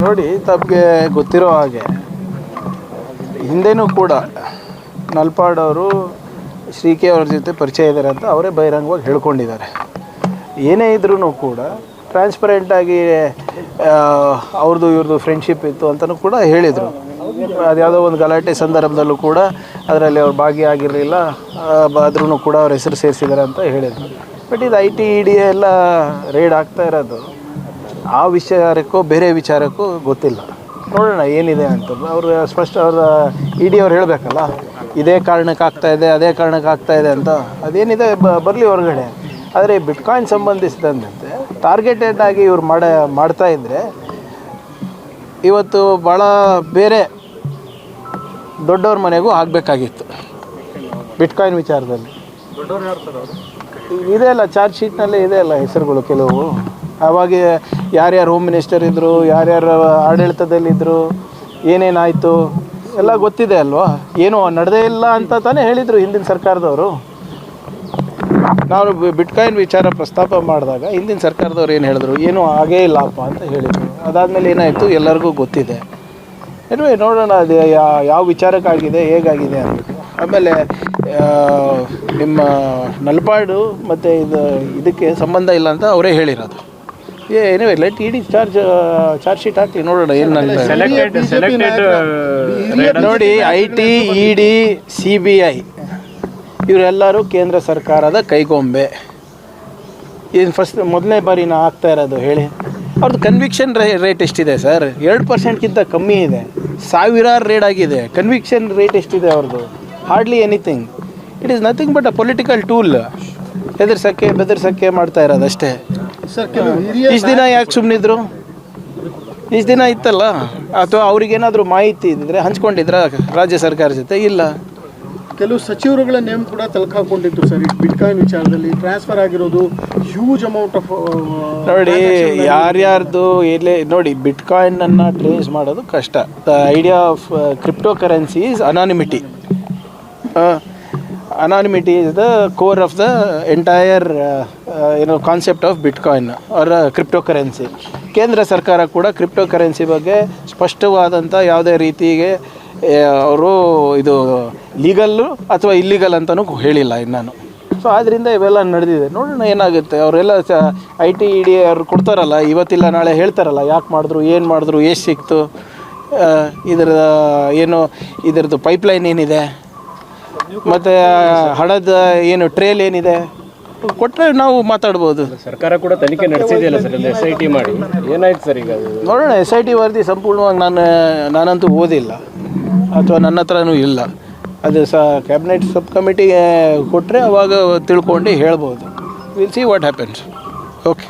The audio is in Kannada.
ನೋಡಿ, ತಮಗೆ ಗೊತ್ತಿರೋ ಹಾಗೆ ಹಿಂದೆನೂ ಕೂಡ ನಲ್ಪಾಡ್ ಅವರು ಶ್ರೀ ಕೆ ಅವ್ರ ಜೊತೆ ಪರಿಚಯ ಇದ್ದಾರೆ ಅಂತ ಅವರೇ ಬಹಿರಂಗವಾಗಿ ಹೇಳ್ಕೊಂಡಿದ್ದಾರೆ. ಏನೇ ಇದ್ರೂ ಕೂಡ ಟ್ರಾನ್ಸ್ಪರೆಂಟಾಗಿ ಅವ್ರದ್ದು ಇವ್ರದ್ದು ಫ್ರೆಂಡ್ಶಿಪ್ ಇತ್ತು ಅಂತಲೂ ಕೂಡ ಹೇಳಿದರು. ಅದ್ಯಾವುದೋ ಒಂದು ಗಲಾಟೆ ಸಂದರ್ಭದಲ್ಲೂ ಕೂಡ ಅದರಲ್ಲಿ ಅವ್ರು ಭಾಗಿಯಾಗಿರಲಿಲ್ಲ, ಆದ್ರೂ ಕೂಡ ಅವ್ರ ಹೆಸರು ಸೇರಿಸಿದ್ದಾರೆ ಅಂತ ಹೇಳಿದರು. ಬಟ್ ಇದು IT ED ಎಲ್ಲ ರೇಡ್ ಆಗ್ತಾ ಇರೋದು ಆ ವಿಚಾರಕ್ಕೂ ಬೇರೆ ವಿಚಾರಕ್ಕೂ ಗೊತ್ತಿಲ್ಲ. ನೋಡೋಣ ಏನಿದೆ ಅಂತ. ಅವರು ಸ್ಪಷ್ಟ ಅವರ ED ಅವ್ರು ಹೇಳಬೇಕಲ್ಲ, ಇದೇ ಕಾರಣಕ್ಕೆ ಆಗ್ತಾಯಿದೆ, ಅದೇ ಕಾರಣಕ್ಕೆ ಆಗ್ತಾಯಿದೆ ಅಂತ. ಅದೇನಿದೆ ಬರಲಿ ಹೊರಗಡೆ. ಆದರೆ ಬಿಟ್ಕಾಯಿನ್ ಸಂಬಂಧಿಸಿದಂತೆ ಟಾರ್ಗೆಟೆಡ್ ಆಗಿ ಇವ್ರು ಮಾಡ್ತಾಯಿದ್ರೆ ಇವತ್ತು ಭಾಳ ಬೇರೆ ದೊಡ್ಡವ್ರ ಮನೆಗೂ ಆಗಬೇಕಾಗಿತ್ತು. ಬಿಟ್ಕಾಯಿನ್ ವಿಚಾರದಲ್ಲಿ ಇದೆ ಅಲ್ಲ, ಚಾರ್ಜ್ ಶೀಟ್ನಲ್ಲೇ ಇದೆ ಅಲ್ಲ ಹೆಸರುಗಳು ಕೆಲವು. ಆವಾಗ ಯಾರ್ಯಾರು ಹೋಮ್ ಮಿನಿಸ್ಟರ್ ಇದ್ದರು, ಯಾರ್ಯಾರು ಆಡಳಿತದಲ್ಲಿದ್ದರು, ಏನೇನಾಯಿತು ಎಲ್ಲ ಗೊತ್ತಿದೆ ಅಲ್ವಾ. ಏನೂ ನಡೆದೇ ಇಲ್ಲ ಅಂತ ತಾನೇ ಹೇಳಿದರು ಹಿಂದಿನ ಸರ್ಕಾರದವರು. ನಾವು ಬಿಟ್ಕಾಯಿನ್ ವಿಚಾರ ಪ್ರಸ್ತಾಪ ಮಾಡಿದಾಗ ಹಿಂದಿನ ಸರ್ಕಾರದವ್ರು ಏನು ಹೇಳಿದ್ರು, ಏನೂ ಆಗೇ ಇಲ್ಲಪ್ಪ ಅಂತ ಹೇಳಿದರು. ಅದಾದಮೇಲೆ ಏನಾಯಿತು ಎಲ್ಲರಿಗೂ ಗೊತ್ತಿದೆ. ಏನೇ ನೋಡೋಣ ಅದು ಯಾವ ವಿಚಾರಕ್ಕಾಗಿದೆ, ಹೇಗಾಗಿದೆ ಅಂತ. ಆಮೇಲೆ ನಿಮ್ಮ ನಲ್ಪಾಡು ಮತ್ತು ಇದಕ್ಕೆ ಸಂಬಂಧ ಇಲ್ಲ ಅಂತ ಅವರೇ ಹೇಳಿರೋದು. ಏನಿವೆ ಲೆಟ್ ED ಚಾರ್ಜ್ ಶೀಟ್ ಹಾಕಿ ನೋಡೋಣ ಏನು ನೋಡಿ. IT ED CBI ಇವರೆಲ್ಲರೂ ಕೇಂದ್ರ ಸರ್ಕಾರದ ಕೈಗೊಂಬೆ. ಏನು ಮೊದಲನೇ ಬಾರಿನ ಆಗ್ತಾ ಇರೋದು ಹೇಳಿ. ಅವ್ರದ್ದು ಕನ್ವಿಕ್ಷನ್ ರೇಟ್ ಎಷ್ಟಿದೆ ಸರ್? 2%ಗಿಂತ ಕಮ್ಮಿ ಇದೆ. ಸಾವಿರಾರು ರೇಡ್ ಆಗಿದೆ. ಕನ್ವಿಕ್ಷನ್ ರೇಟ್ ಎಷ್ಟಿದೆ ಅವ್ರದ್ದು? Hardly anything. It is nothing but a political tool. ಬೆದರ್ಸಕ್ಕೆ ಮಾಡ್ತಾ ಇರೋದು ಅಷ್ಟೇ. ಇಷ್ಟು ದಿನ ಯಾಕೆ ಸುಮ್ಮನಿದ್ರು? ಇಷ್ಟು ದಿನ ಇತ್ತಲ್ಲ. ಅಥವಾ ಅವ್ರಿಗೇನಾದರೂ ಮಾಹಿತಿ ಇದ್ದರೆ ಹಂಚ್ಕೊಂಡಿದ್ರ ರಾಜ್ಯ ಸರ್ಕಾರ ಜೊತೆ? ಇಲ್ಲ. ಕೆಲವು ಸಚಿವರುಗಳ ನೇಮ್ ಕೂಡ ತಲುಕಾಕೊಂಡಿತ್ತು ಸರ್. ಬಿಟ್ಕಾಯಿನ್ ವಿಚಾರದಲ್ಲಿ ಟ್ರಾನ್ಸ್ಫರ್ ಆಗಿರೋದು ಹ್ಯೂಜ್ ಅಮೌಂಟ್ ಆಫ್. ನೋಡಿ, ಯಾರ್ಯಾರ್ದು ಎಲ್ಲೇ ನೋಡಿ, ಬಿಟ್ಕಾಯಿನನ್ನು ಟ್ರೇಸ್ ಮಾಡೋದು ಕಷ್ಟ. The idea of cryptocurrency is anonymity. Anonymity is the core of the entire concept of bitcoin or cryptocurrency. ಕೇಂದ್ರ ಸರ್ಕಾರ ಕೂಡ ಕ್ರಿಪ್ಟೋಕರೆನ್ಸಿ ಬಗ್ಗೆ ಸ್ಪಷ್ಟವಾದಂಥ ಯಾವುದೇ ರೀತಿಗೆ ಅವರು ಇದು ಲೀಗಲ್ಲು ಅಥವಾ ಇಲ್ಲೀಗಲ್ ಅಂತಲೂ ಹೇಳಿಲ್ಲ ಇನ್ನೂ. ಸೊ ಆದ್ದರಿಂದ ಇವೆಲ್ಲ ನಡೆದಿದೆ. ನೋಡೋಣ ಏನಾಗುತ್ತೆ. ಅವರೆಲ್ಲ IT ED ಅವ್ರು ಕೊಡ್ತಾರಲ್ಲ, ಇವತ್ತಿಲ್ಲ ನಾಳೆ ಹೇಳ್ತಾರಲ್ಲ, ಯಾಕೆ ಮಾಡಿದ್ರು, ಏನು ಮಾಡಿದ್ರು, ಎಷ್ಟು ಸಿಕ್ತು, ಇದರದ್ದು ಪೈಪ್ಲೈನ್ ಏನಿದೆ, ಮತ್ತು ಹಣದ ಏನು ಟ್ರೇಲ್ ಏನಿದೆ ಕೊಟ್ಟರೆ ನಾವು ಮಾತಾಡ್ಬೋದು. ಸರ್ಕಾರ ಕೂಡ ತನಿಖೆ ನಡೆಸಿದೆಯಲ್ಲ ಸರ್, SIT ಮಾಡಿ. ಏನಾಯ್ತು ಸರ್ ಈಗ? ನೋಡೋಣ. SIT ವರದಿ ಸಂಪೂರ್ಣವಾಗಿ ನಾನಂತೂ ಓದಿಲ್ಲ ಅಥವಾ ನನ್ನ ಹತ್ರನೂ ಇಲ್ಲ. ಅದು ಕ್ಯಾಬಿನೆಟ್ ಸಬ್ ಕಮಿಟಿಗೆ ಕೊಟ್ಟರೆ ಅವಾಗ ತಿಳ್ಕೊಂಡು ಹೇಳ್ಬೋದು. Will see what happens. Okay.